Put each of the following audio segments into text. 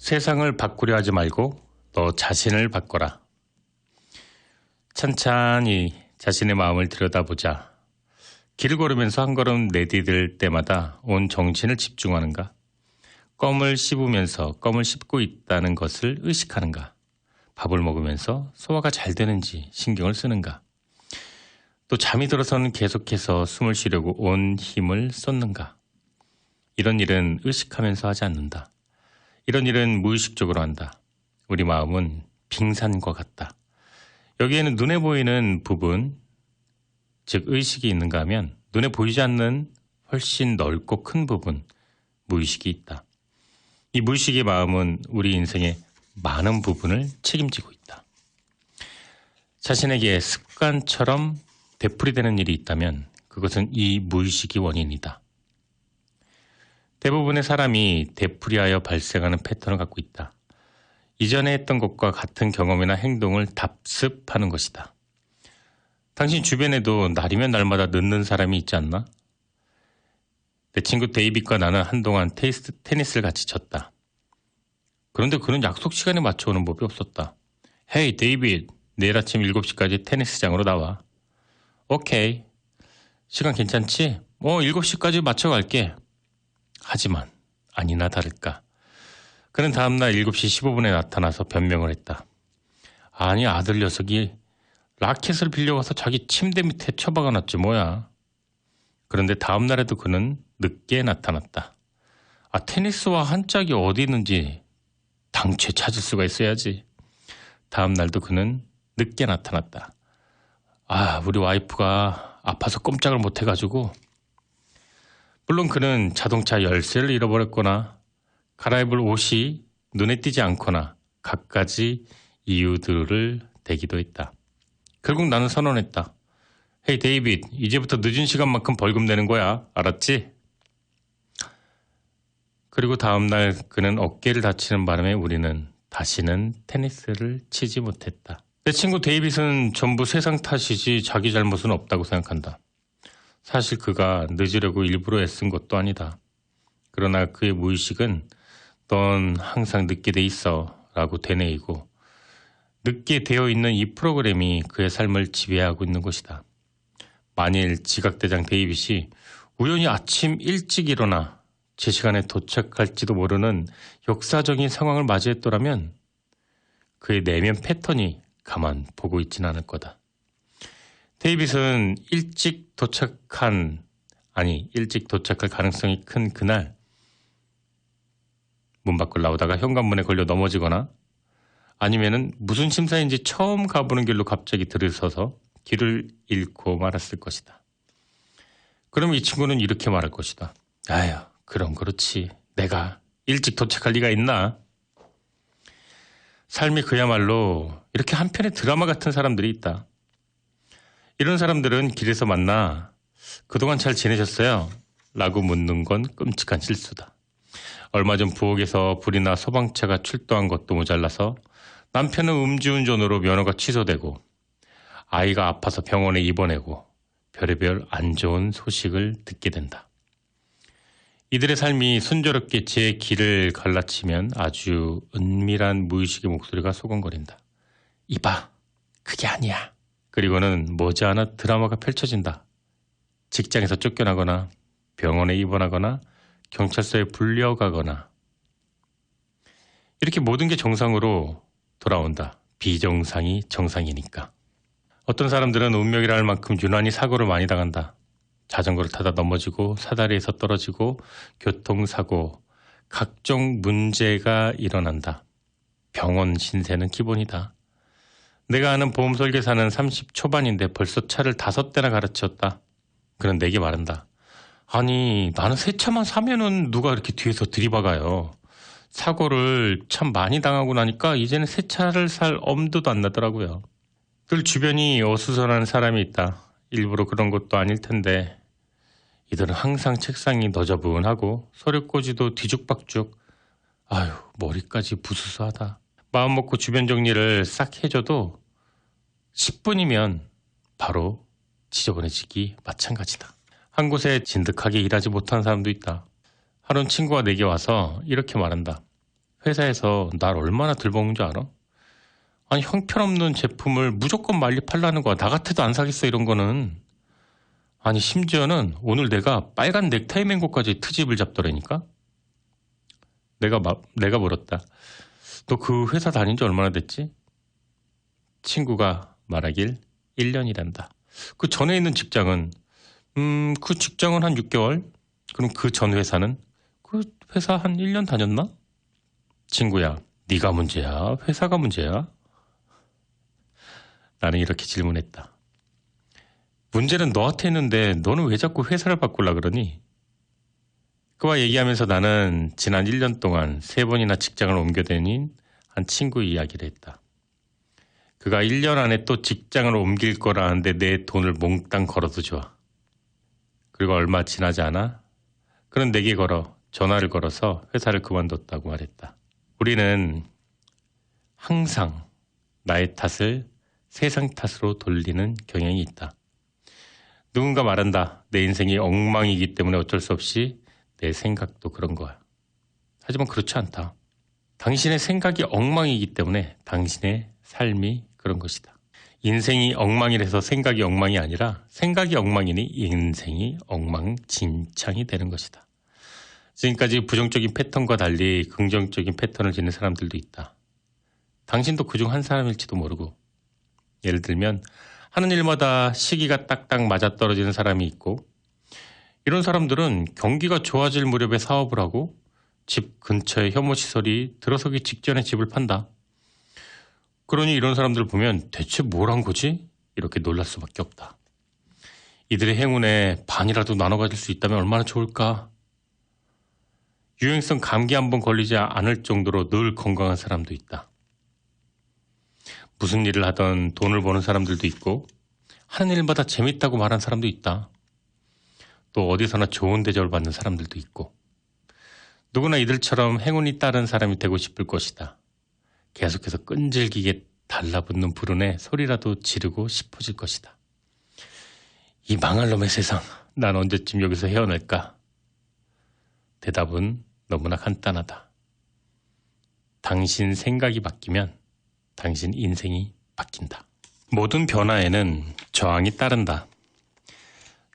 세상을 바꾸려 하지 말고 너 자신을 바꿔라. 찬찬히 자신의 마음을 들여다보자. 길을 걸으면서 한 걸음 내디딜 때마다 온 정신을 집중하는가? 껌을 씹으면서 껌을 씹고 있다는 것을 의식하는가? 밥을 먹으면서 소화가 잘 되는지 신경을 쓰는가? 또 잠이 들어서는 계속해서 숨을 쉬려고 온 힘을 쏟는가? 이런 일은 의식하면서 하지 않는다. 이런 일은 무의식적으로 한다. 우리 마음은 빙산과 같다. 여기에는 눈에 보이는 부분, 즉 의식이 있는가 하면 눈에 보이지 않는 훨씬 넓고 큰 부분, 무의식이 있다. 이 무의식의 마음은 우리 인생의 많은 부분을 책임지고 있다. 자신에게 습관처럼 되풀이되는 일이 있다면 그것은 이 무의식이 원인이다. 대부분의 사람이 되풀이하여 발생하는 패턴을 갖고 있다. 이전에 했던 것과 같은 경험이나 행동을 답습하는 것이다. 당신 주변에도 날이면 날마다 늦는 사람이 있지 않나? 내 친구 데이빗과 나는 한동안 테니스를 같이 쳤다. 그런데 그는 약속 시간에 맞춰오는 법이 없었다. 헤이 데이빗, 내일 아침 7시까지 테니스장으로 나와. 오케이. 시간 괜찮지? 7시까지 맞춰갈게. 하지만 아니나 다를까. 그는 다음날 7시 15분에 나타나서 변명을 했다. 아니 아들 녀석이 라켓을 빌려와서 자기 침대 밑에 처박아놨지 뭐야. 그런데 다음날에도 그는 늦게 나타났다. 테니스와 한 짝이 어디 있는지 당최 찾을 수가 있어야지. 다음날도 그는 늦게 나타났다. 우리 와이프가 아파서 꼼짝을 못해가지고. 물론 그는 자동차 열쇠를 잃어버렸거나 갈아입을 옷이 눈에 띄지 않거나 갖가지 이유들을 대기도 했다. 결국 나는 선언했다. 헤이 데이빗, 이제부터 늦은 시간만큼 벌금 내는 거야. 알았지? 그리고 다음날 그는 어깨를 다치는 바람에 우리는 다시는 테니스를 치지 못했다. 내 친구 데이빗은 전부 세상 탓이지 자기 잘못은 없다고 생각한다. 사실 그가 늦으려고 일부러 애쓴 것도 아니다. 그러나 그의 무의식은 넌 항상 늦게 돼 있어 라고 되뇌이고 늦게 되어 있는 이 프로그램이 그의 삶을 지배하고 있는 것이다. 만일 지각대장 데이빗이 우연히 아침 일찍 일어나 제 시간에 도착할지도 모르는 역사적인 상황을 맞이했더라면 그의 내면 패턴이 가만 보고 있진 않을 거다. 데이빗은 일찍 도착할 가능성이 큰 그날 문 밖을 나오다가 현관문에 걸려 넘어지거나 아니면은 무슨 심사인지 처음 가보는 길로 갑자기 들어서서 길을 잃고 말았을 것이다. 그럼 이 친구는 이렇게 말할 것이다. 그럼 그렇지. 내가 일찍 도착할 리가 있나? 삶이 그야말로 이렇게 한편의 드라마 같은 사람들이 있다. 이런 사람들은 길에서 만나 그동안 잘 지내셨어요? 라고 묻는 건 끔찍한 실수다. 얼마 전 부엌에서 불이나 소방차가 출동한 것도 모자라서 남편은 음주운전으로 면허가 취소되고 아이가 아파서 병원에 입원하고 별의별 안 좋은 소식을 듣게 된다. 이들의 삶이 순조롭게 제 길을 갈라치면 아주 은밀한 무의식의 목소리가 소곤거린다. 이봐, 그게 아니야. 그리고는 머지않아 드라마가 펼쳐진다. 직장에서 쫓겨나거나 병원에 입원하거나 경찰서에 불려가거나 이렇게 모든 게 정상으로 돌아온다. 비정상이 정상이니까. 어떤 사람들은 운명이라 할 만큼 유난히 사고를 많이 당한다. 자전거를 타다 넘어지고 사다리에서 떨어지고 교통사고, 각종 문제가 일어난다. 병원 신세는 기본이다. 내가 아는 보험 설계사는 30 초반인데 벌써 차를 5대나 갈아치웠다. 그는 내게 말한다. 아니 나는 새 차만 사면은 누가 이렇게 뒤에서 들이박아요. 사고를 참 많이 당하고 나니까 이제는 새 차를 살 엄두도 안 나더라고요. 늘 주변이 어수선한 사람이 있다. 일부러 그런 것도 아닐 텐데 이들은 항상 책상이 너저분하고 서류꽂이도 뒤죽박죽. 머리까지 부스스하다. 마음 먹고 주변 정리를 싹 해줘도 10분이면 바로 지저분해지기 마찬가지다. 한 곳에 진득하게 일하지 못한 사람도 있다. 하루는 친구가 내게 와서 이렇게 말한다. 회사에서 날 얼마나 들먹는 줄 알아? 아니, 형편없는 제품을 무조건 말리 팔라는 거야. 나 같아도 안 사겠어, 이런 거는. 아니, 심지어는 오늘 내가 빨간 넥타이 맨 것까지 트집을 잡더라니까? 내가 물었다. 너 그 회사 다닌 지 얼마나 됐지? 친구가 말하길 1년이란다. 그 전에 있는 직장은, 그 직장은 한 6개월? 그럼 그 전 회사는? 그 회사 한 1년 다녔나? 친구야, 네가 문제야? 회사가 문제야? 나는 이렇게 질문했다. 문제는 너한테 있는데 너는 왜 자꾸 회사를 바꾸려 그러니? 그와 얘기하면서 나는 지난 1년 동안 3번이나 직장을 옮겨 다닌 한 친구의 이야기를 했다. 그가 1년 안에 또 직장을 옮길 거라는데 내 돈을 몽땅 걸어도 좋아. 그리고 얼마 지나지 않아 그는 내게 전화를 걸어서 회사를 그만뒀다고 말했다. 우리는 항상 나의 탓을 세상 탓으로 돌리는 경향이 있다. 누군가 말한다. 내 인생이 엉망이기 때문에 어쩔 수 없이 내 생각도 그런 거야. 하지만 그렇지 않다. 당신의 생각이 엉망이기 때문에 당신의 삶이 그런 것이다. 인생이 엉망이라서 생각이 엉망이 아니라 생각이 엉망이니 인생이 엉망진창이 되는 것이다. 지금까지 부정적인 패턴과 달리 긍정적인 패턴을 지닌 사람들도 있다. 당신도 그중 한 사람일지도 모르고. 예를 들면 하는 일마다 시기가 딱딱 맞아떨어지는 사람이 있고, 이런 사람들은 경기가 좋아질 무렵에 사업을 하고 집 근처에 혐오시설이 들어서기 직전에 집을 판다. 그러니 이런 사람들을 보면 대체 뭘 한 거지? 이렇게 놀랄 수밖에 없다. 이들의 행운에 반이라도 나눠 가질 수 있다면 얼마나 좋을까? 유행성 감기 한번 걸리지 않을 정도로 늘 건강한 사람도 있다. 무슨 일을 하던 돈을 버는 사람들도 있고 하는 일마다 재밌다고 말하는 사람도 있다. 또 어디서나 좋은 대접을 받는 사람들도 있고, 누구나 이들처럼 행운이 따른 사람이 되고 싶을 것이다. 계속해서 끈질기게 달라붙는 불운에 소리라도 지르고 싶어질 것이다. 이 망할 놈의 세상, 난 언제쯤 여기서 헤어날까? 대답은 너무나 간단하다. 당신 생각이 바뀌면 당신 인생이 바뀐다. 모든 변화에는 저항이 따른다.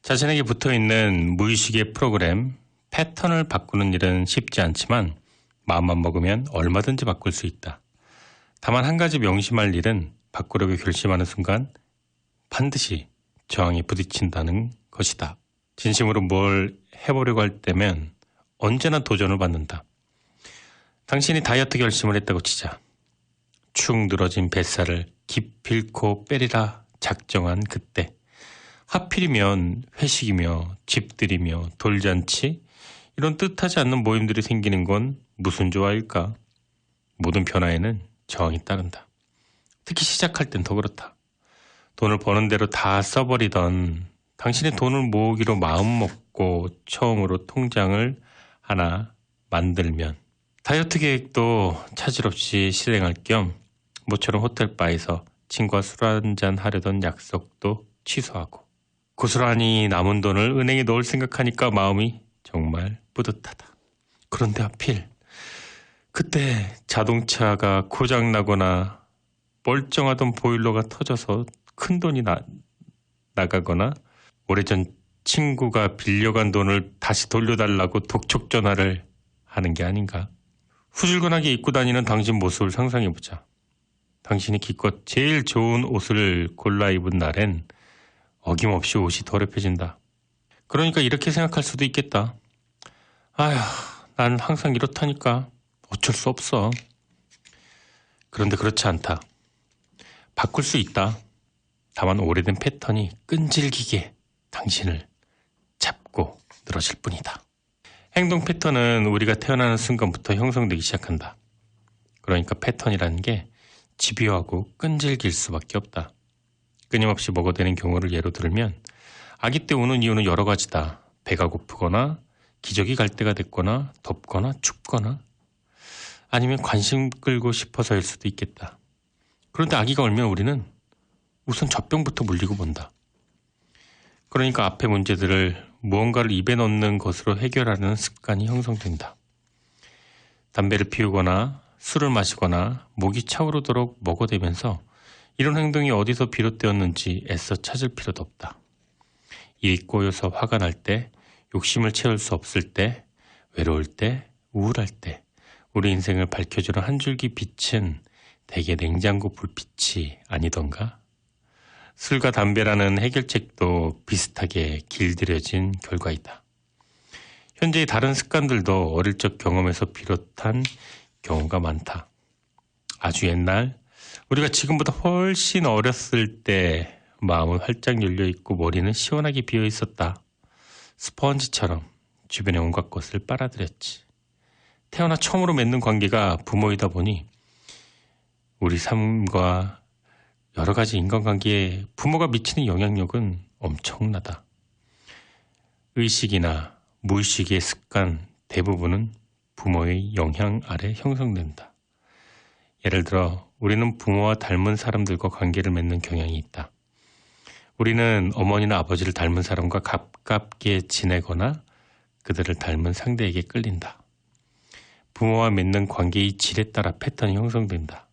자신에게 붙어있는 무의식의 프로그램, 패턴을 바꾸는 일은 쉽지 않지만 마음만 먹으면 얼마든지 바꿀 수 있다. 다만 한 가지 명심할 일은 바꾸려고 결심하는 순간 반드시 저항에 부딪힌다는 것이다. 진심으로 뭘 해보려고 할 때면 언제나 도전을 받는다. 당신이 다이어트 결심을 했다고 치자. 축 늘어진 뱃살을 기필코 빼리라 작정한 그때, 하필이면 회식이며 집들이며 돌잔치, 이런 뜻하지 않는 모임들이 생기는 건 무슨 조화일까? 모든 변화에는 저항이 따른다. 특히 시작할 땐 더 그렇다. 돈을 버는 대로 다 써버리던 당신의 돈을 모으기로 마음먹고 처음으로 통장을 하나 만들면 다이어트 계획도 차질 없이 실행할 겸 모처럼 호텔바에서 친구와 술 한잔 하려던 약속도 취소하고, 고스란히 남은 돈을 은행에 넣을 생각하니까 마음이 정말 뿌듯하다. 그런데 하필 그때 자동차가 고장나거나 멀쩡하던 보일러가 터져서 큰돈이 나가거나 오래전 친구가 빌려간 돈을 다시 돌려달라고 독촉 전화를 하는 게 아닌가. 후줄근하게 입고 다니는 당신 모습을 상상해보자. 당신이 기껏 제일 좋은 옷을 골라 입은 날엔 어김없이 옷이 더럽혀진다. 그러니까 이렇게 생각할 수도 있겠다. 아휴, 난 항상 이렇다니까. 어쩔 수 없어. 그런데 그렇지 않다. 바꿀 수 있다. 다만 오래된 패턴이 끈질기게 당신을 잡고 늘어질 뿐이다. 행동 패턴은 우리가 태어나는 순간부터 형성되기 시작한다. 그러니까 패턴이라는 게 집요하고 끈질길 수밖에 없다. 끊임없이 먹어대는 경우를 예로 들면 아기 때 우는 이유는 여러 가지다. 배가 고프거나 기저귀 갈 때가 됐거나 덥거나 춥거나 아니면 관심 끌고 싶어서일 수도 있겠다. 그런데 아기가 울면 우리는 우선 젖병부터 물리고 본다. 그러니까 앞의 문제들을 무언가를 입에 넣는 것으로 해결하는 습관이 형성된다. 담배를 피우거나 술을 마시거나 목이 차오르도록 먹어대면서 이런 행동이 어디서 비롯되었는지 애써 찾을 필요도 없다. 일이 꼬여서 화가 날 때, 욕심을 채울 수 없을 때, 외로울 때, 우울할 때 우리 인생을 밝혀주는 한 줄기 빛은 대개 냉장고 불빛이 아니던가? 술과 담배라는 해결책도 비슷하게 길들여진 결과이다. 현재의 다른 습관들도 어릴 적 경험에서 비롯한 경우가 많다. 아주 옛날, 우리가 지금보다 훨씬 어렸을 때 마음은 활짝 열려있고 머리는 시원하게 비어있었다. 스펀지처럼 주변의 온갖 것을 빨아들였지. 태어나 처음으로 맺는 관계가 부모이다 보니 우리 삶과 여러 가지 인간관계에 부모가 미치는 영향력은 엄청나다. 의식이나 무의식의 습관 대부분은 부모의 영향 아래 형성된다. 예를 들어 우리는 부모와 닮은 사람들과 관계를 맺는 경향이 있다. 우리는 어머니나 아버지를 닮은 사람과 가깝게 지내거나 그들을 닮은 상대에게 끌린다. 부모와 맺는 관계의 질에 따라 패턴이 형성된다.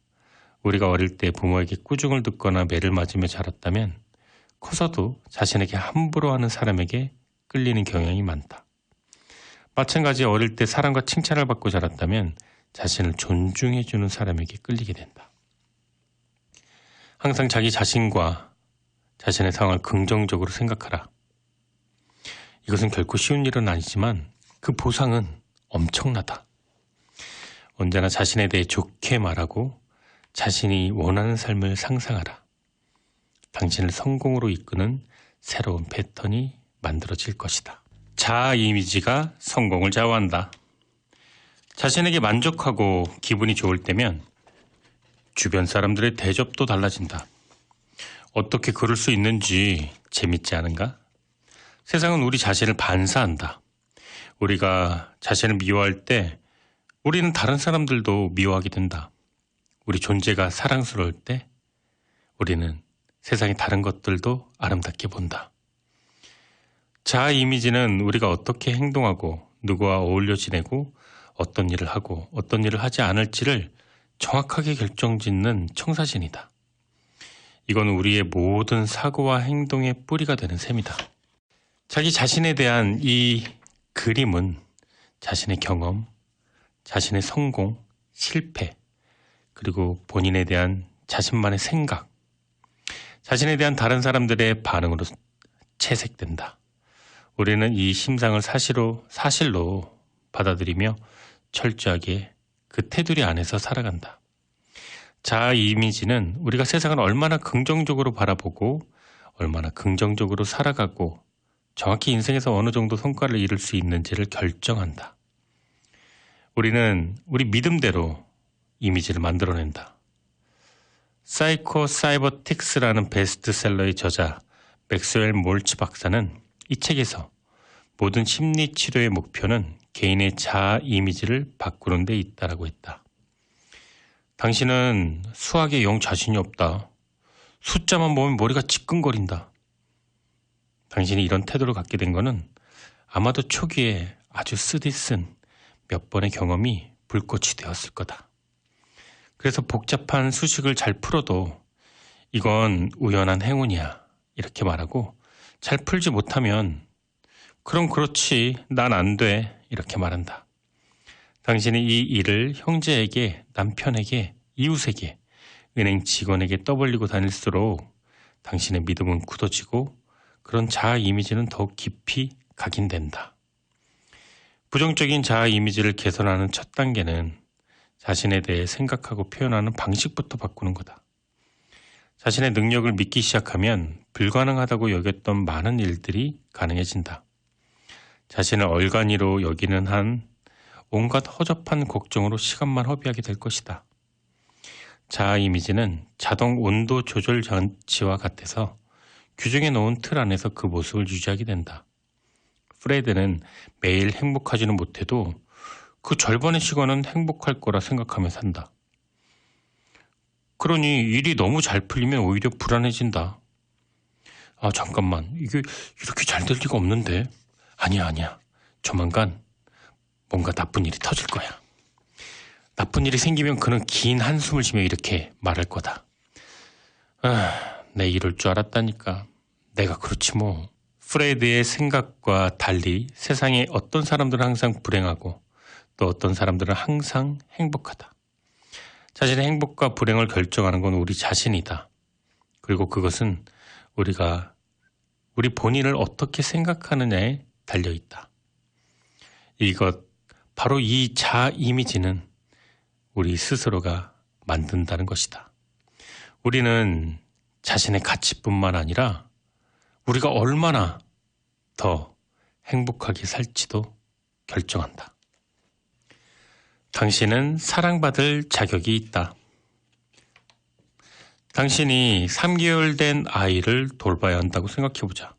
우리가 어릴 때 부모에게 꾸중을 듣거나 매를 맞으며 자랐다면 커서도 자신에게 함부로 하는 사람에게 끌리는 경향이 많다. 마찬가지 어릴 때 사랑과 칭찬을 받고 자랐다면 자신을 존중해주는 사람에게 끌리게 된다. 항상 자기 자신과 자신의 상황을 긍정적으로 생각하라. 이것은 결코 쉬운 일은 아니지만 그 보상은 엄청나다. 언제나 자신에 대해 좋게 말하고 자신이 원하는 삶을 상상하라. 당신을 성공으로 이끄는 새로운 패턴이 만들어질 것이다. 자아 이미지가 성공을 좌우한다. 자신에게 만족하고 기분이 좋을 때면 주변 사람들의 대접도 달라진다. 어떻게 그럴 수 있는지 재밌지 않은가? 세상은 우리 자신을 반사한다. 우리가 자신을 미워할 때 우리는 다른 사람들도 미워하게 된다. 우리 존재가 사랑스러울 때 우리는 세상의 다른 것들도 아름답게 본다. 자아 이미지는 우리가 어떻게 행동하고 누구와 어울려 지내고 어떤 일을 하고 어떤 일을 하지 않을지를 정확하게 결정짓는 청사진이다. 이건 우리의 모든 사고와 행동의 뿌리가 되는 셈이다. 자기 자신에 대한 이 그림은 자신의 경험, 자신의 성공, 실패, 그리고 본인에 대한 자신만의 생각, 자신에 대한 다른 사람들의 반응으로 채색된다. 우리는 이 심상을 사실로 받아들이며 철저하게 그 테두리 안에서 살아간다. 자아 이미지는 우리가 세상을 얼마나 긍정적으로 바라보고 얼마나 긍정적으로 살아가고 정확히 인생에서 어느 정도 성과를 이룰 수 있는지를 결정한다. 우리는 우리 믿음대로 이미지를 만들어낸다. 사이코 사이버틱스라는 베스트셀러의 저자 맥스웰 몰츠 박사는 이 책에서 모든 심리 치료의 목표는 개인의 자아 이미지를 바꾸는 데 있다라고 했다. 당신은 수학에 영 자신이 없다. 숫자만 보면 머리가 지끈거린다. 당신이 이런 태도를 갖게 된 것은 아마도 초기에 아주 쓰디쓴 몇 번의 경험이 불꽃이 되었을 거다. 그래서 복잡한 수식을 잘 풀어도 이건 우연한 행운이야 이렇게 말하고 잘 풀지 못하면 그럼 그렇지 난 안 돼 이렇게 말한다. 당신이 이 일을 형제에게, 남편에게, 이웃에게, 은행 직원에게 떠벌리고 다닐수록 당신의 믿음은 굳어지고 그런 자아 이미지는 더욱 깊이 각인된다. 부정적인 자아 이미지를 개선하는 첫 단계는 자신에 대해 생각하고 표현하는 방식부터 바꾸는 거다. 자신의 능력을 믿기 시작하면 불가능하다고 여겼던 많은 일들이 가능해진다. 자신을 얼간이로 여기는 한 온갖 허접한 걱정으로 시간만 허비하게 될 것이다. 자아 이미지는 자동 온도 조절 장치와 같아서 규정해 놓은 틀 안에서 그 모습을 유지하게 된다. 프레드는 매일 행복하지는 못해도 그 절반의 시간은 행복할 거라 생각하며 산다. 그러니 일이 너무 잘 풀리면 오히려 불안해진다. 아, 잠깐만. 이게 이렇게 잘 될 리가 없는데. 아니야. 조만간 뭔가 나쁜 일이 터질 거야. 나쁜 일이 생기면 그는 긴 한숨을 쉬며 이렇게 말할 거다. 내 이럴 줄 알았다니까. 내가 그렇지 뭐. 프레드의 생각과 달리 세상에 어떤 사람들은 항상 불행하고 또 어떤 사람들은 항상 행복하다. 자신의 행복과 불행을 결정하는 건 우리 자신이다. 그리고 그것은 우리가 우리 본인을 어떻게 생각하느냐에 달려있다. 바로 이 자아 이미지는 우리 스스로가 만든다는 것이다. 우리는 자신의 가치뿐만 아니라 우리가 얼마나 더 행복하게 살지도 결정한다. 당신은 사랑받을 자격이 있다. 당신이 3개월 된 아이를 돌봐야 한다고 생각해보자.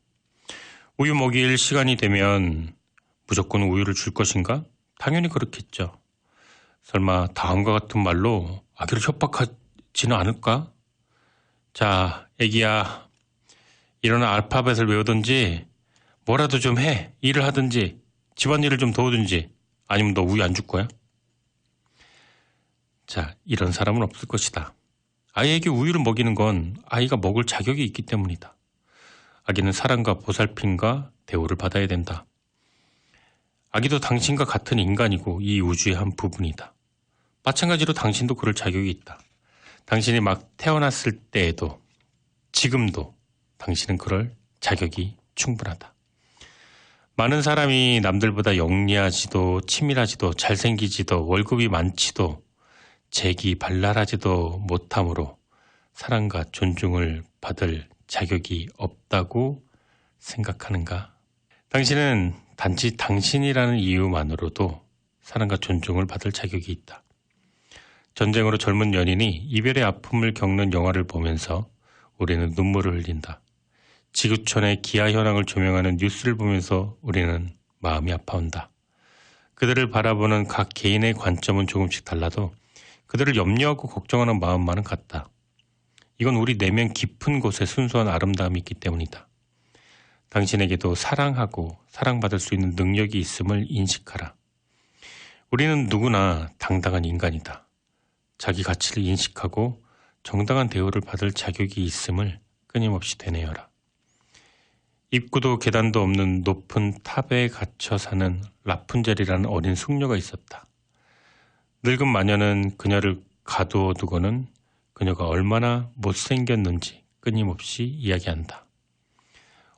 우유 먹일 시간이 되면 무조건 우유를 줄 것인가? 당연히 그렇겠죠. 설마 다음과 같은 말로 아기를 협박하지는 않을까? 자, 애기야, 일어나 알파벳을 외우든지 뭐라도 좀 해. 일을 하든지 집안일을 좀 도와든지 아니면 너 우유 안 줄 거야? 자, 이런 사람은 없을 것이다. 아이에게 우유를 먹이는 건 아이가 먹을 자격이 있기 때문이다. 아기는 사랑과 보살핌과 대우를 받아야 된다. 아기도 당신과 같은 인간이고 이 우주의 한 부분이다. 마찬가지로 당신도 그럴 자격이 있다. 당신이 막 태어났을 때에도 지금도 당신은 그럴 자격이 충분하다. 많은 사람이 남들보다 영리하지도 치밀하지도 잘생기지도 월급이 많지도 재기발랄하지도 못함으로 사랑과 존중을 받을 자격이 없다고 생각하는가? 당신은 단지 당신이라는 이유만으로도 사랑과 존중을 받을 자격이 있다. 전쟁으로 젊은 연인이 이별의 아픔을 겪는 영화를 보면서 우리는 눈물을 흘린다. 지구촌의 기아 현황을 조명하는 뉴스를 보면서 우리는 마음이 아파온다. 그들을 바라보는 각 개인의 관점은 조금씩 달라도 그들을 염려하고 걱정하는 마음만은 같다. 이건 우리 내면 깊은 곳에 순수한 아름다움이 있기 때문이다. 당신에게도 사랑하고 사랑받을 수 있는 능력이 있음을 인식하라. 우리는 누구나 당당한 인간이다. 자기 가치를 인식하고 정당한 대우를 받을 자격이 있음을 끊임없이 되뇌어라. 입구도 계단도 없는 높은 탑에 갇혀 사는 라푼젤이라는 어린 숙녀가 있었다. 늙은 마녀는 그녀를 가두어 두고는 그녀가 얼마나 못생겼는지 끊임없이 이야기한다.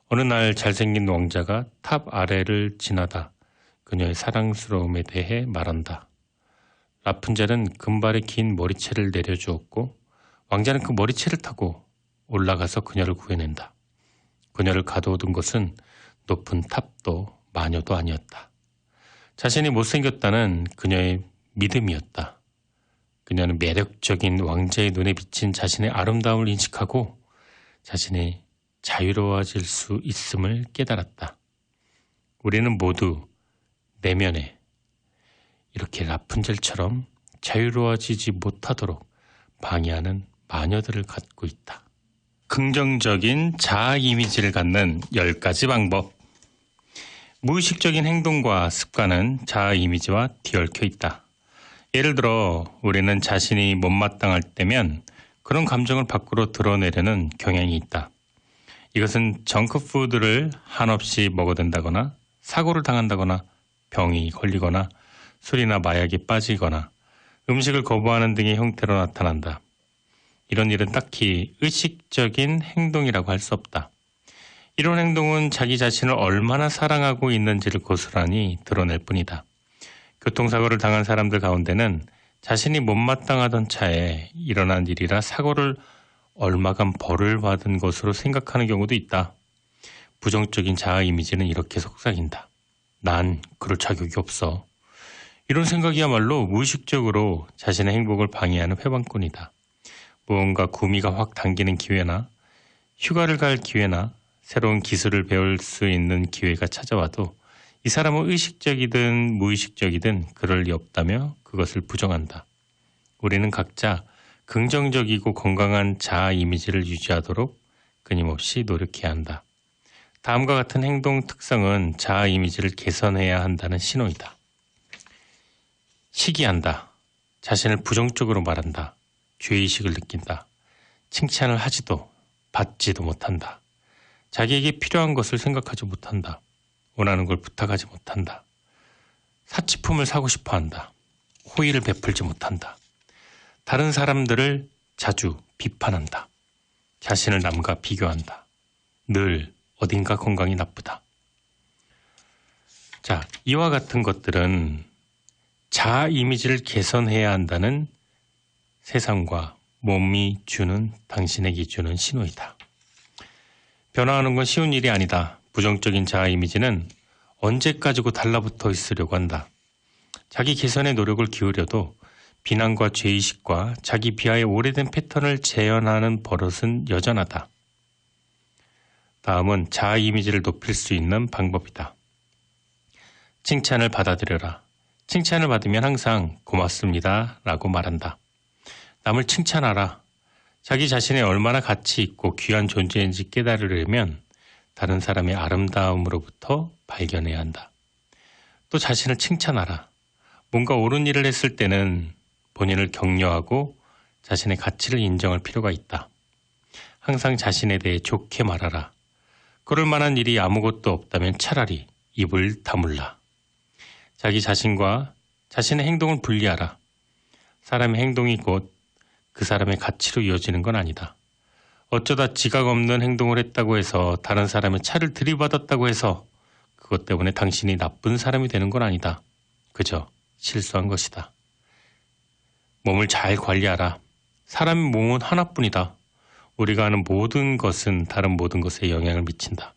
어느 날 잘생긴 왕자가 탑 아래를 지나다 그녀의 사랑스러움에 대해 말한다. 라푼젤은 금발의 긴 머리채를 내려주었고 왕자는 그 머리채를 타고 올라가서 그녀를 구해낸다. 그녀를 가둬둔 것은 높은 탑도 마녀도 아니었다. 자신이 못생겼다는 그녀의 믿음이었다. 그녀는 매력적인 왕자의 눈에 비친 자신의 아름다움을 인식하고 자신이 자유로워질 수 있음을 깨달았다. 우리는 모두 내면에 이렇게 라푼젤처럼 자유로워지지 못하도록 방해하는 마녀들을 갖고 있다. 긍정적인 자아 이미지를 갖는 10가지 방법. 무의식적인 행동과 습관은 자아 이미지와 뒤얽혀 있다. 예를 들어 우리는 자신이 못마땅할 때면 그런 감정을 밖으로 드러내려는 경향이 있다. 이것은 정크푸드를 한없이 먹어댄다거나 사고를 당한다거나 병이 걸리거나 술이나 마약에 빠지거나 음식을 거부하는 등의 형태로 나타난다. 이런 일은 딱히 의식적인 행동이라고 할 수 없다. 이런 행동은 자기 자신을 얼마나 사랑하고 있는지를 고스란히 드러낼 뿐이다. 교통사고를 당한 사람들 가운데는 자신이 못마땅하던 차에 일어난 일이라 사고를 얼마간 벌을 받은 것으로 생각하는 경우도 있다. 부정적인 자아 이미지는 이렇게 속삭인다. 난 그럴 자격이 없어. 이런 생각이야말로 무의식적으로 자신의 행복을 방해하는 회방꾼이다. 무언가 구미가 확 당기는 기회나 휴가를 갈 기회나 새로운 기술을 배울 수 있는 기회가 찾아와도 이 사람은 의식적이든 무의식적이든 그럴 리 없다며 그것을 부정한다. 우리는 각자 긍정적이고 건강한 자아 이미지를 유지하도록 끊임없이 노력해야 한다. 다음과 같은 행동 특성은 자아 이미지를 개선해야 한다는 신호이다. 시기한다. 자신을 부정적으로 말한다. 죄의식을 느낀다. 칭찬을 하지도 받지도 못한다. 자기에게 필요한 것을 생각하지 못한다. 원하는 걸 부탁하지 못한다. 사치품을 사고 싶어 한다. 호의를 베풀지 못한다. 다른 사람들을 자주 비판한다. 자신을 남과 비교한다. 늘 어딘가 건강이 나쁘다. 자, 이와 같은 것들은 자아 이미지를 개선해야 한다는 세상과 몸이 주는 당신에게 주는 신호이다. 변화하는 건 쉬운 일이 아니다. 부정적인 자아 이미지는 언제까지고 달라붙어 있으려고 한다. 자기 개선에 노력을 기울여도 비난과 죄의식과 자기 비하의 오래된 패턴을 재현하는 버릇은 여전하다. 다음은 자아 이미지를 높일 수 있는 방법이다. 칭찬을 받아들여라. 칭찬을 받으면 항상 고맙습니다 라고 말한다. 남을 칭찬하라. 자기 자신이 얼마나 가치 있고 귀한 존재인지 깨달으려면 다른 사람의 아름다움으로부터 발견해야 한다. 또 자신을 칭찬하라. 뭔가 옳은 일을 했을 때는 본인을 격려하고 자신의 가치를 인정할 필요가 있다. 항상 자신에 대해 좋게 말하라. 그럴 만한 일이 아무것도 없다면 차라리 입을 다물라. 자기 자신과 자신의 행동을 분리하라. 사람의 행동이 곧 그 사람의 가치로 이어지는 건 아니다. 어쩌다 지각 없는 행동을 했다고 해서 다른 사람의 차를 들이받았다고 해서 그것 때문에 당신이 나쁜 사람이 되는 건 아니다. 그저 실수한 것이다. 몸을 잘 관리하라. 사람의 몸은 하나뿐이다. 우리가 하는 모든 것은 다른 모든 것에 영향을 미친다.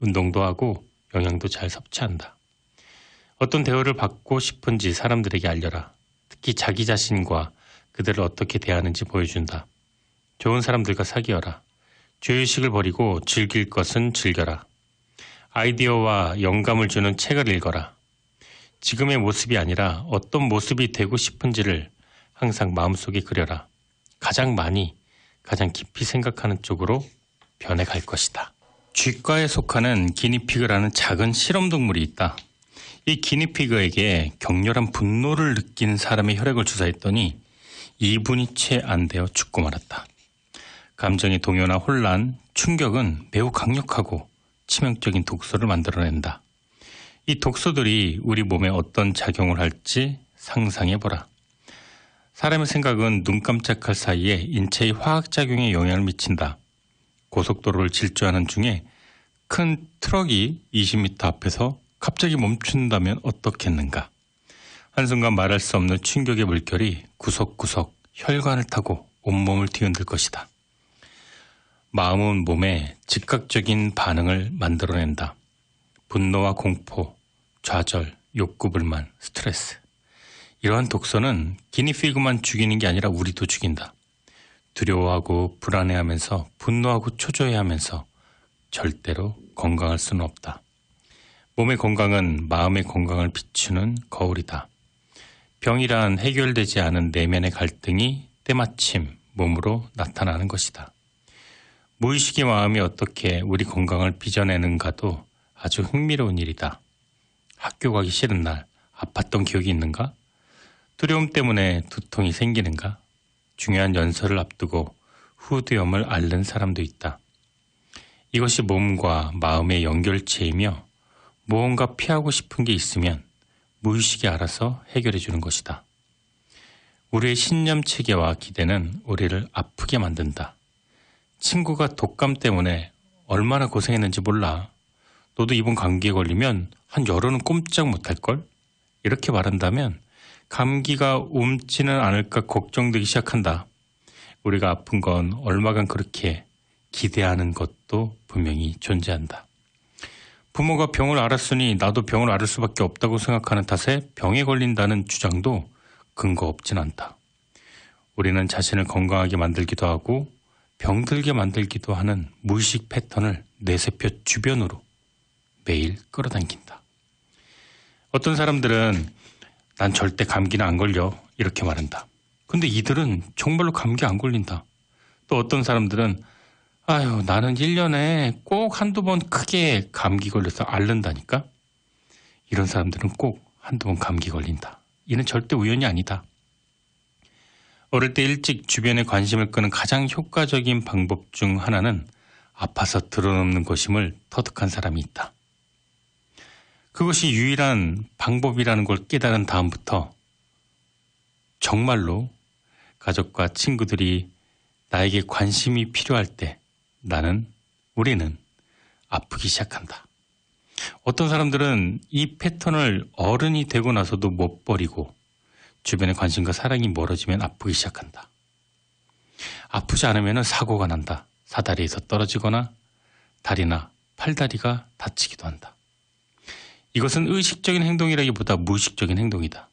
운동도 하고 영양도 잘 섭취한다. 어떤 대우를 받고 싶은지 사람들에게 알려라. 특히 자기 자신과 그들을 어떻게 대하는지 보여준다. 좋은 사람들과 사귀어라. 죄의식을 버리고 즐길 것은 즐겨라. 아이디어와 영감을 주는 책을 읽어라. 지금의 모습이 아니라 어떤 모습이 되고 싶은지를 항상 마음속에 그려라. 가장 많이, 가장 깊이 생각하는 쪽으로 변해갈 것이다. 쥐과에 속하는 기니피그라는 작은 실험동물이 있다. 이 기니피그에게 격렬한 분노를 느낀 사람의 혈액을 주사했더니 2분이 채 안 되어 죽고 말았다. 감정의 동요나 혼란, 충격은 매우 강력하고 치명적인 독소를 만들어낸다. 이 독소들이 우리 몸에 어떤 작용을 할지 상상해보라. 사람의 생각은 눈 깜짝할 사이에 인체의 화학작용에 영향을 미친다. 고속도로를 질주하는 중에 큰 트럭이 20m 앞에서 갑자기 멈춘다면 어떻겠는가? 한순간 말할 수 없는 충격의 물결이 구석구석 혈관을 타고 온몸을 뒤흔들 것이다. 마음은 몸에 즉각적인 반응을 만들어낸다. 분노와 공포, 좌절, 욕구불만, 스트레스. 이러한 독소는 기니피그만 죽이는 게 아니라 우리도 죽인다. 두려워하고 불안해하면서 분노하고 초조해하면서 절대로 건강할 수는 없다. 몸의 건강은 마음의 건강을 비추는 거울이다. 병이란 해결되지 않은 내면의 갈등이 때마침 몸으로 나타나는 것이다. 무의식의 마음이 어떻게 우리 건강을 빚어내는가도 아주 흥미로운 일이다. 학교 가기 싫은 날 아팠던 기억이 있는가? 두려움 때문에 두통이 생기는가? 중요한 연설을 앞두고 후두염을 앓는 사람도 있다. 이것이 몸과 마음의 연결체이며 무언가 피하고 싶은 게 있으면 무의식이 알아서 해결해 주는 것이다. 우리의 신념 체계와 기대는 우리를 아프게 만든다. 친구가 독감 때문에 얼마나 고생했는지 몰라. 너도 이번 감기에 걸리면 한 열흘은 꼼짝 못할걸? 이렇게 말한다면 감기가 옮지는 않을까 걱정되기 시작한다. 우리가 아픈 건 얼마간 그렇게 기대하는 것도 분명히 존재한다. 부모가 병을 앓았으니 나도 병을 앓을 수밖에 없다고 생각하는 탓에 병에 걸린다는 주장도 근거 없진 않다. 우리는 자신을 건강하게 만들기도 하고 병들게 만들기도 하는 무의식 패턴을 내세표 주변으로 매일 끌어당긴다. 어떤 사람들은 난 절대 감기는 안 걸려 이렇게 말한다. 근데 이들은 정말로 감기 안 걸린다. 또 어떤 사람들은 아유 나는 1년에 꼭 한두 번 크게 감기 걸려서 앓는다니까. 이런 사람들은 꼭 한두 번 감기 걸린다. 이는 절대 우연이 아니다. 어릴 때 일찍 주변에 관심을 끄는 가장 효과적인 방법 중 하나는 아파서 드러넘는 것임을 터득한 사람이 있다. 그것이 유일한 방법이라는 걸 깨달은 다음부터 정말로 가족과 친구들이 나에게 관심이 필요할 때 우리는 아프기 시작한다. 어떤 사람들은 이 패턴을 어른이 되고 나서도 못 버리고 주변의 관심과 사랑이 멀어지면 아프기 시작한다. 아프지 않으면 사고가 난다. 사다리에서 떨어지거나 다리나 팔다리가 다치기도 한다. 이것은 의식적인 행동이라기보다 무의식적인 행동이다.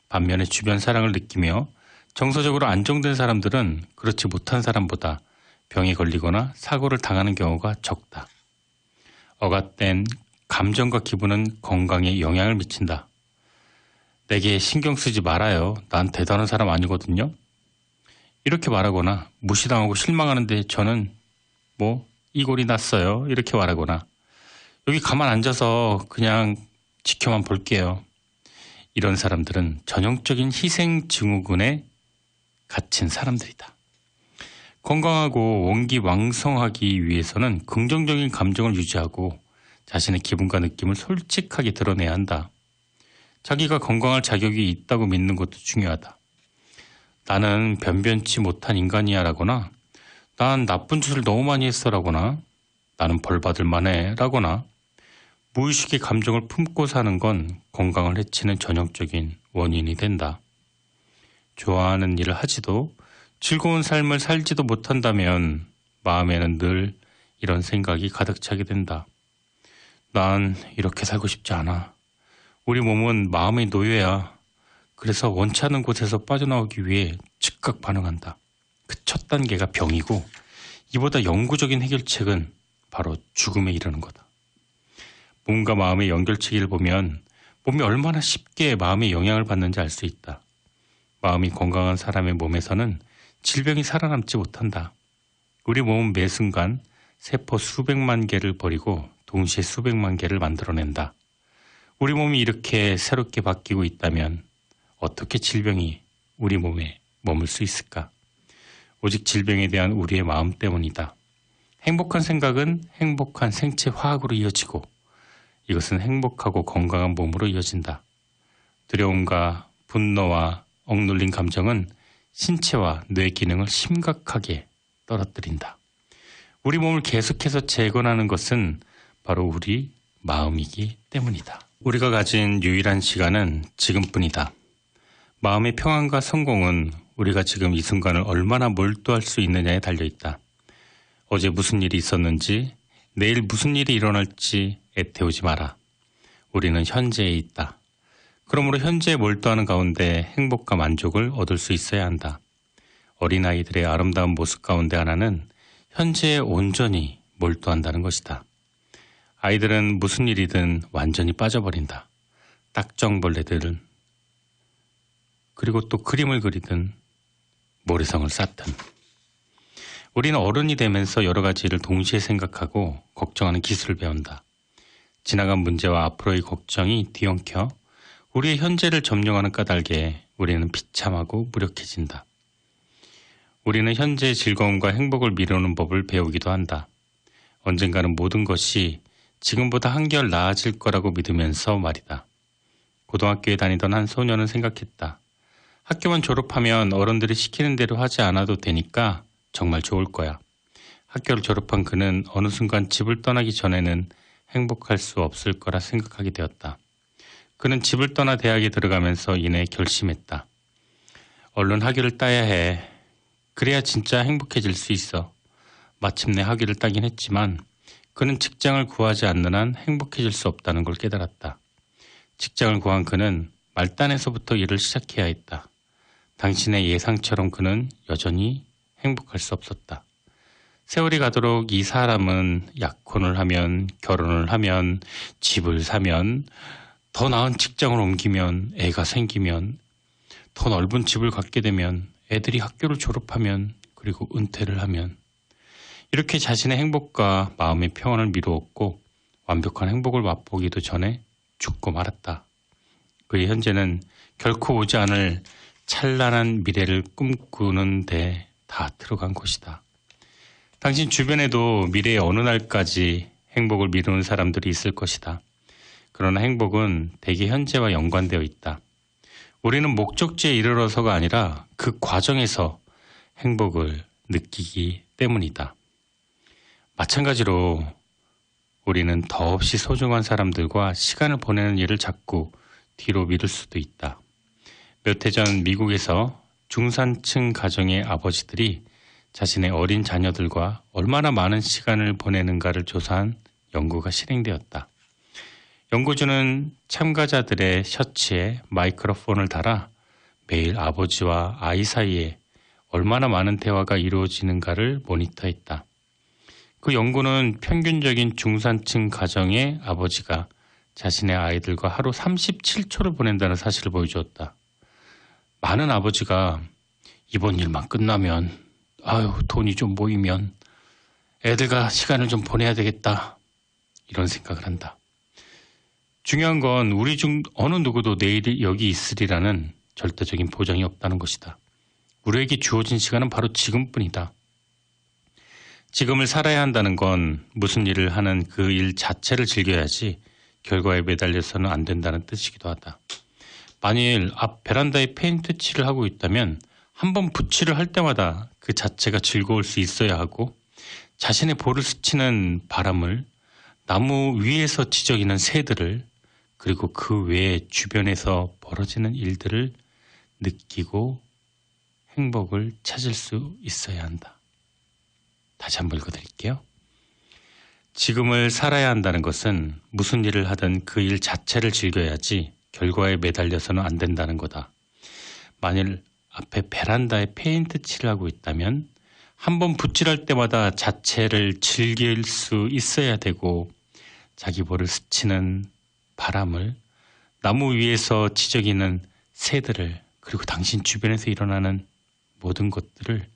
반면에 주변 사랑을 느끼며 정서적으로 안정된 사람들은 그렇지 못한 사람보다 병에 걸리거나 사고를 당하는 경우가 적다. 억압된 감정과 기분은 건강에 영향을 미친다. 내게 신경 쓰지 말아요. 난 대단한 사람 아니거든요. 이렇게 말하거나 무시당하고 실망하는데 저는 이골이 났어요. 이렇게 말하거나 여기 가만 앉아서 그냥 지켜만 볼게요. 이런 사람들은 전형적인 희생 증후군에 갇힌 사람들이다. 건강하고 원기 왕성하기 위해서는 긍정적인 감정을 유지하고 자신의 기분과 느낌을 솔직하게 드러내야 한다. 자기가 건강할 자격이 있다고 믿는 것도 중요하다. 나는 변변치 못한 인간이야 라거나 난 나쁜 짓을 너무 많이 했어 라거나 나는 벌 받을 만해 라거나 무의식의 감정을 품고 사는 건 건강을 해치는 전형적인 원인이 된다. 좋아하는 일을 하지도 즐거운 삶을 살지도 못한다면 마음에는 늘 이런 생각이 가득 차게 된다. 난 이렇게 살고 싶지 않아. 우리 몸은 마음의 노예야. 그래서 원치 않는 곳에서 빠져나오기 위해 즉각 반응한다. 그 첫 단계가 병이고 이보다 영구적인 해결책은 바로 죽음에 이르는 거다. 몸과 마음의 연결체계를 보면 몸이 얼마나 쉽게 마음의 영향을 받는지 알 수 있다. 마음이 건강한 사람의 몸에서는 질병이 살아남지 못한다. 우리 몸은 매 순간 세포 수백만 개를 버리고 동시에 수백만 개를 만들어낸다. 우리 몸이 이렇게 새롭게 바뀌고 있다면 어떻게 질병이 우리 몸에 머물 수 있을까? 오직 질병에 대한 우리의 마음 때문이다. 행복한 생각은 행복한 생체 화학으로 이어지고 이것은 행복하고 건강한 몸으로 이어진다. 두려움과 분노와 억눌린 감정은 신체와 뇌 기능을 심각하게 떨어뜨린다. 우리 몸을 계속해서 재건하는 것은 바로 우리 마음이기 때문이다. 우리가 가진 유일한 시간은 지금뿐이다. 마음의 평안과 성공은 우리가 지금 이 순간을 얼마나 몰두할 수 있느냐에 달려있다. 어제 무슨 일이 있었는지, 내일 무슨 일이 일어날지 애태우지 마라. 우리는 현재에 있다. 그러므로 현재에 몰두하는 가운데 행복과 만족을 얻을 수 있어야 한다. 어린아이들의 아름다운 모습 가운데 하나는 현재에 온전히 몰두한다는 것이다. 아이들은 무슨 일이든 완전히 빠져버린다. 딱정벌레들은 그리고 또 그림을 그리든 모래성을 쌓든 우리는 어른이 되면서 여러 가지 일을 동시에 생각하고 걱정하는 기술을 배운다. 지나간 문제와 앞으로의 걱정이 뒤엉켜 우리의 현재를 점령하는 까닭에 우리는 비참하고 무력해진다. 우리는 현재의 즐거움과 행복을 미루는 법을 배우기도 한다. 언젠가는 모든 것이 지금보다 한결 나아질 거라고 믿으면서 말이다. 고등학교에 다니던 한 소녀는 생각했다. 학교만 졸업하면 어른들이 시키는 대로 하지 않아도 되니까 정말 좋을 거야. 학교를 졸업한 그는 어느 순간 집을 떠나기 전에는 행복할 수 없을 거라 생각하게 되었다. 그는 집을 떠나 대학에 들어가면서 이내 결심했다. 얼른 학위를 따야 해. 그래야 진짜 행복해질 수 있어. 마침내 학위를 따긴 했지만 그는 직장을 구하지 않는 한 행복해질 수 없다는 걸 깨달았다. 직장을 구한 그는 말단에서부터 일을 시작해야 했다. 당신의 예상처럼 그는 여전히 행복할 수 없었다. 세월이 가도록 이 사람은 약혼을 하면, 결혼을 하면, 집을 사면, 더 나은 직장을 옮기면, 애가 생기면, 더 넓은 집을 갖게 되면, 애들이 학교를 졸업하면, 그리고 은퇴를 하면 이렇게 자신의 행복과 마음의 평안을 미루었고 완벽한 행복을 맛보기도 전에 죽고 말았다. 그의 현재는 결코 오지 않을 찬란한 미래를 꿈꾸는 데 다 들어간 것이다. 당신 주변에도 미래의 어느 날까지 행복을 미루는 사람들이 있을 것이다. 그러나 행복은 대개 현재와 연관되어 있다. 우리는 목적지에 이르러서가 아니라 그 과정에서 행복을 느끼기 때문이다. 마찬가지로 우리는 더없이 소중한 사람들과 시간을 보내는 일을 자꾸 뒤로 미룰 수도 있다. 몇 해 전 미국에서 중산층 가정의 아버지들이 자신의 어린 자녀들과 얼마나 많은 시간을 보내는가를 조사한 연구가 실행되었다. 연구주는 참가자들의 셔츠에 마이크로폰을 달아 매일 아버지와 아이 사이에 얼마나 많은 대화가 이루어지는가를 모니터했다. 그 연구는 평균적인 중산층 가정의 아버지가 자신의 아이들과 하루 37초를 보낸다는 사실을 보여주었다. 많은 아버지가 이번 일만 끝나면 돈이 좀 모이면 애들과 시간을 좀 보내야 되겠다 이런 생각을 한다. 중요한 건 우리 중 어느 누구도 내일이 여기 있으리라는 절대적인 보장이 없다는 것이다. 우리에게 주어진 시간은 바로 지금뿐이다. 지금을 살아야 한다는 건 무슨 일을 하는 그 일 자체를 즐겨야지 결과에 매달려서는 안 된다는 뜻이기도 하다. 만일 앞 베란다에 페인트 칠을 하고 있다면 한 번 붓칠을 할 때마다 그 자체가 즐거울 수 있어야 하고 자신의 볼을 스치는 바람을, 나무 위에서 지저귀는 새들을, 그리고 그 외에 주변에서 벌어지는 일들을 느끼고 행복을 찾을 수 있어야 한다. 다시 한번 읽어드릴게요. 지금을 살아야 한다는 것은 무슨 일을 하든 그 일 자체를 즐겨야지 결과에 매달려서는 안 된다는 거다. 만일 앞에 베란다에 페인트 칠을 하고 있다면 한 번 붓질할 때마다 자체를 즐길 수 있어야 되고 자기 볼을 스치는 바람을, 나무 위에서 지저귀는 새들을, 그리고 당신 주변에서 일어나는 모든 것들을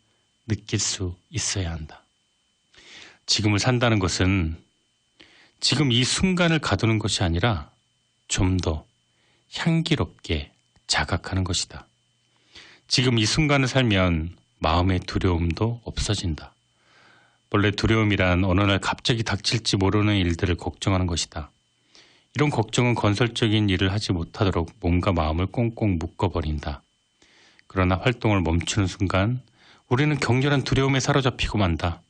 느낄 수 있어야 한다. 지금을 산다는 것은 지금 이 순간을 가두는 것이 아니라 좀 더 향기롭게 자각하는 것이다. 지금 이 순간을 살면 마음의 두려움도 없어진다. 원래 두려움이란 어느 날 갑자기 닥칠지 모르는 일들을 걱정하는 것이다. 이런 걱정은 건설적인 일을 하지 못하도록 몸과 마음을 꽁꽁 묶어버린다. 그러나 활동을 멈추는 순간 우리는 격렬한 두려움에 사로잡히고 만다.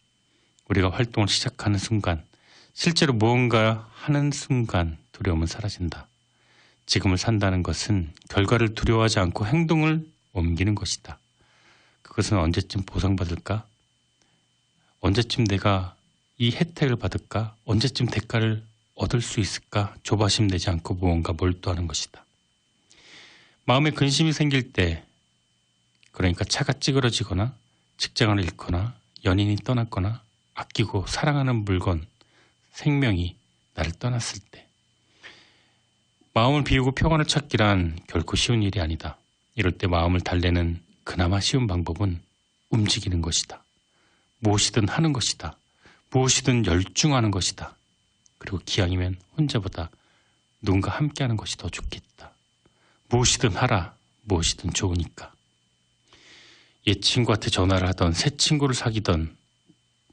우리가 활동을 시작하는 순간, 실제로 무언가 하는 순간 두려움은 사라진다. 지금을 산다는 것은 결과를 두려워하지 않고 행동을 옮기는 것이다. 그것은 언제쯤 보상받을까? 언제쯤 내가 이 혜택을 받을까? 언제쯤 대가를 얻을 수 있을까? 조바심 내지 않고 무언가 몰두하는 것이다. 마음에 근심이 생길 때, 그러니까 차가 찌그러지거나 직장을 잃거나 연인이 떠났거나 아끼고 사랑하는 물건, 생명이 나를 떠났을 때, 마음을 비우고 평안을 찾기란 결코 쉬운 일이 아니다. 이럴 때 마음을 달래는 그나마 쉬운 방법은 움직이는 것이다. 무엇이든 하는 것이다. 무엇이든 열중하는 것이다. 그리고 기왕이면 혼자보다 누군가 함께하는 것이 더 좋겠다. 무엇이든 하라. 무엇이든 좋으니까. 옛 친구한테 전화를 하던, 새 친구를 사귀던,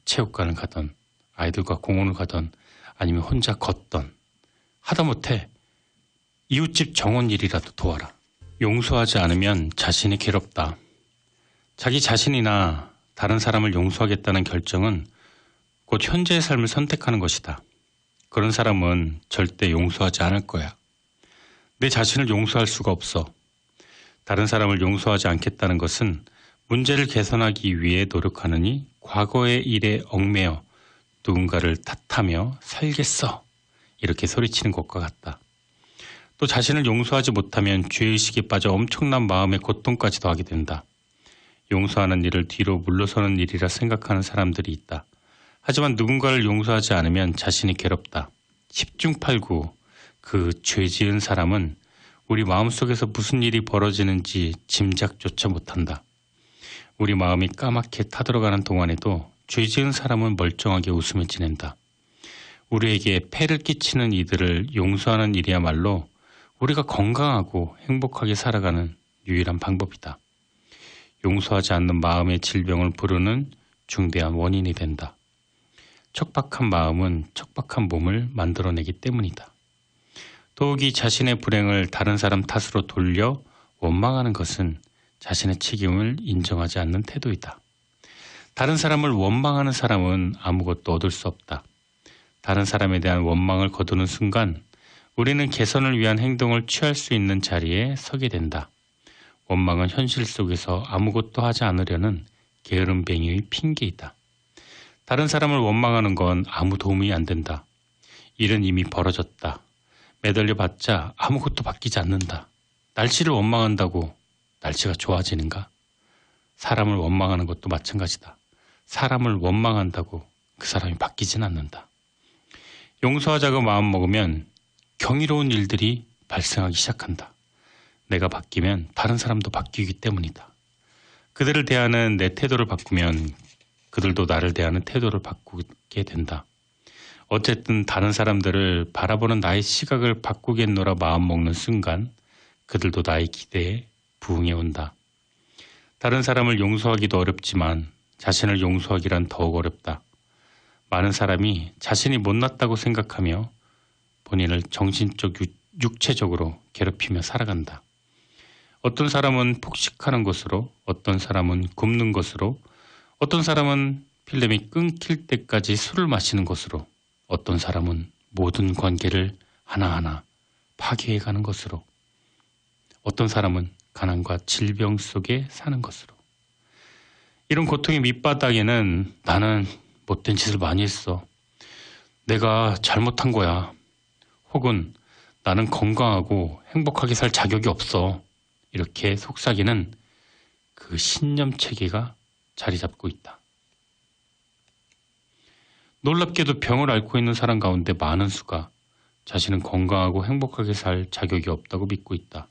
체육관을 가던, 아이들과 공원을 가던, 아니면 혼자 걷던, 하다못해 이웃집 정원 일이라도 도와라. 용서하지 않으면 자신이 괴롭다. 자기 자신이나 다른 사람을 용서하겠다는 결정은 곧 현재의 삶을 선택하는 것이다. 그런 사람은 절대 용서하지 않을 거야. 내 자신을 용서할 수가 없어. 다른 사람을 용서하지 않겠다는 것은 문제를 개선하기 위해 노력하느니 과거의 일에 얽매여 누군가를 탓하며 살겠어. 이렇게 소리치는 것과 같다. 또 자신을 용서하지 못하면 죄의식에 빠져 엄청난 마음의 고통까지도 하게 된다. 용서하는 일을 뒤로 물러서는 일이라 생각하는 사람들이 있다. 하지만 누군가를 용서하지 않으면 자신이 괴롭다. 10중 8구 그 죄 지은 사람은 우리 마음속에서 무슨 일이 벌어지는지 짐작조차 못한다. 우리 마음이 까맣게 타들어가는 동안에도 죄 지은 사람은 멀쩡하게 웃으며 지낸다. 우리에게 폐를 끼치는 이들을 용서하는 일이야말로 우리가 건강하고 행복하게 살아가는 유일한 방법이다. 용서하지 않는 마음의 질병을 부르는 중대한 원인이 된다. 척박한 마음은 척박한 몸을 만들어내기 때문이다. 더욱이 자신의 불행을 다른 사람 탓으로 돌려 원망하는 것은 자신의 책임을 인정하지 않는 태도이다. 다른 사람을 원망하는 사람은 아무것도 얻을 수 없다. 다른 사람에 대한 원망을 거두는 순간 우리는 개선을 위한 행동을 취할 수 있는 자리에 서게 된다. 원망은 현실 속에서 아무것도 하지 않으려는 게으름뱅이의 핑계이다. 다른 사람을 원망하는 건 아무 도움이 안 된다. 일은 이미 벌어졌다. 매달려봤자 아무것도 바뀌지 않는다. 날씨를 원망한다고 날씨가 좋아지는가? 사람을 원망하는 것도 마찬가지다. 사람을 원망한다고 그 사람이 바뀌진 않는다. 용서하자고 마음먹으면 경이로운 일들이 발생하기 시작한다. 내가 바뀌면 다른 사람도 바뀌기 때문이다. 그들을 대하는 내 태도를 바꾸면 그들도 나를 대하는 태도를 바꾸게 된다. 어쨌든 다른 사람들을 바라보는 나의 시각을 바꾸겠노라 마음먹는 순간 그들도 나의 기대에 부응해 온다. 다른 사람을 용서하기도 어렵지만 자신을 용서하기란 더욱 어렵다. 많은 사람이 자신이 못났다고 생각하며 본인을 정신적, 육체적으로 괴롭히며 살아간다. 어떤 사람은 폭식하는 것으로, 어떤 사람은 굶는 것으로, 어떤 사람은 필름이 끊길 때까지 술을 마시는 것으로, 어떤 사람은 모든 관계를 하나하나 파괴해가는 것으로, 어떤 사람은 가난과 질병 속에 사는 것으로. 이런 고통의 밑바닥에는 나는 못된 짓을 많이 했어. 내가 잘못한 거야. 혹은 나는 건강하고 행복하게 살 자격이 없어. 이렇게 속삭이는 그 신념 체계가 자리 잡고 있다. 놀랍게도 병을 앓고 있는 사람 가운데 많은 수가 자신은 건강하고 행복하게 살 자격이 없다고 믿고 있다.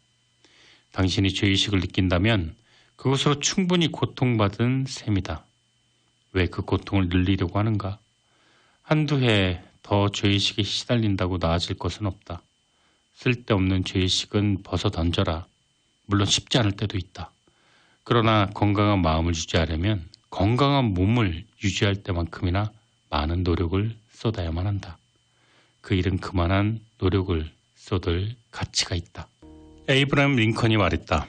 당신이 죄의식을 느낀다면 그것으로 충분히 고통받은 셈이다. 왜 그 고통을 늘리려고 하는가? 한두 해 더 죄의식에 시달린다고 나아질 것은 없다. 쓸데없는 죄의식은 벗어 던져라. 물론 쉽지 않을 때도 있다. 그러나 건강한 마음을 유지하려면 건강한 몸을 유지할 때만큼이나 많은 노력을 쏟아야만 한다. 그 일은 그만한 노력을 쏟을 가치가 있다. 에이브라임 링컨이 말했다.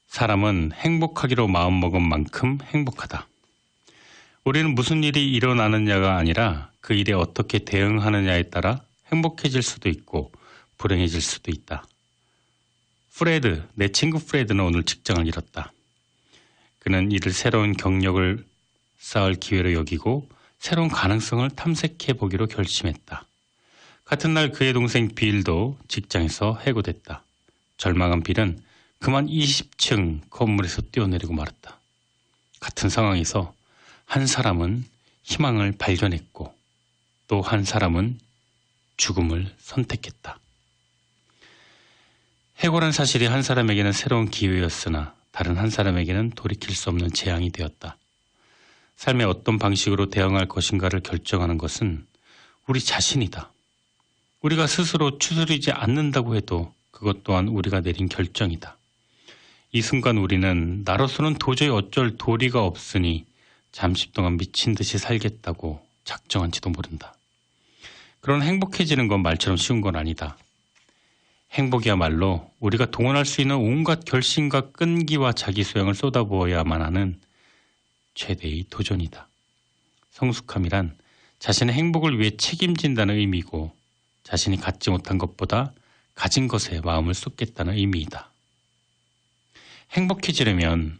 사람은 행복하기로 마음먹은 만큼 행복하다. 우리는 무슨 일이 일어나느냐가 아니라 그 일에 어떻게 대응하느냐에 따라 행복해질 수도 있고 불행해질 수도 있다. 내 친구 프레드는 오늘 직장을 잃었다. 그는 이를 새로운 경력을 쌓을 기회로 여기고 새로운 가능성을 탐색해 보기로 결심했다. 같은 날 그의 동생 빌도 직장에서 해고됐다. 절망한 빌은 그만 20층 건물에서 뛰어내리고 말았다. 같은 상황에서 한 사람은 희망을 발견했고 또 한 사람은 죽음을 선택했다. 해고란 사실이 한 사람에게는 새로운 기회였으나 다른 한 사람에게는 돌이킬 수 없는 재앙이 되었다. 삶에 어떤 방식으로 대응할 것인가를 결정하는 것은 우리 자신이다. 우리가 스스로 추스리지 않는다고 해도 그것 또한 우리가 내린 결정이다. 이 순간 우리는 나로서는 도저히 어쩔 도리가 없으니 잠시 동안 미친 듯이 살겠다고 작정한지도 모른다. 그런 행복해지는 건 말처럼 쉬운 건 아니다. 행복이야말로 우리가 동원할 수 있는 온갖 결심과 끈기와 자기 소양을 쏟아부어야만 하는 최대의 도전이다. 성숙함이란 자신의 행복을 위해 책임진다는 의미고 자신이 갖지 못한 것보다 가진 것에 마음을 쏟겠다는 의미이다. 행복해지려면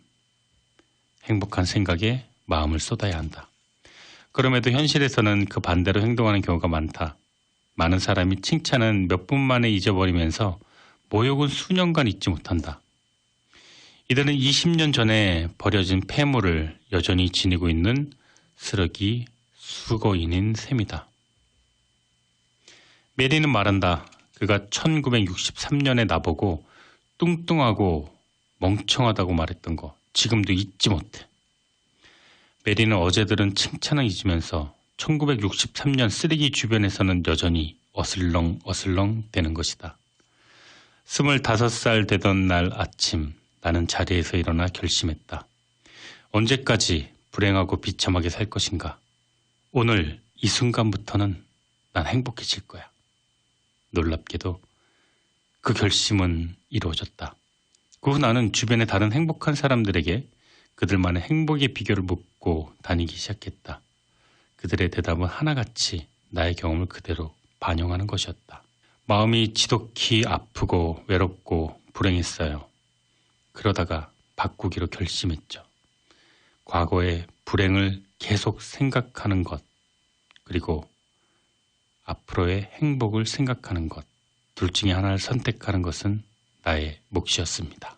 행복한 생각에 마음을 쏟아야 한다. 그럼에도 현실에서는 그 반대로 행동하는 경우가 많다. 많은 사람이 칭찬은 몇 분 만에 잊어버리면서 모욕은 수년간 잊지 못한다. 이들은 20년 전에 버려진 폐물을 여전히 지니고 있는 쓰레기 수거인인 셈이다. 메리는 말한다. 그가 1963년에 나보고 뚱뚱하고 멍청하다고 말했던 거 지금도 잊지 못해. 메리는 어제들은 칭찬을 잊으면서 1963년 쓰레기 주변에서는 여전히 어슬렁 되는 것이다. 25살 되던 날 아침 나는 자리에서 일어나 결심했다. 언제까지 불행하고 비참하게 살 것인가? 오늘 이 순간부터는 난 행복해질 거야. 놀랍게도 그 결심은 이루어졌다. 그 후 나는 주변의 다른 행복한 사람들에게 그들만의 행복의 비결을 묻고 다니기 시작했다. 그들의 대답은 하나같이 나의 경험을 그대로 반영하는 것이었다. 마음이 지독히 아프고 외롭고 불행했어요. 그러다가 바꾸기로 결심했죠. 과거의 불행을 계속 생각하는 것, 그리고 앞으로의 행복을 생각하는 것, 둘 중에 하나를 선택하는 것은 나의 몫이었습니다.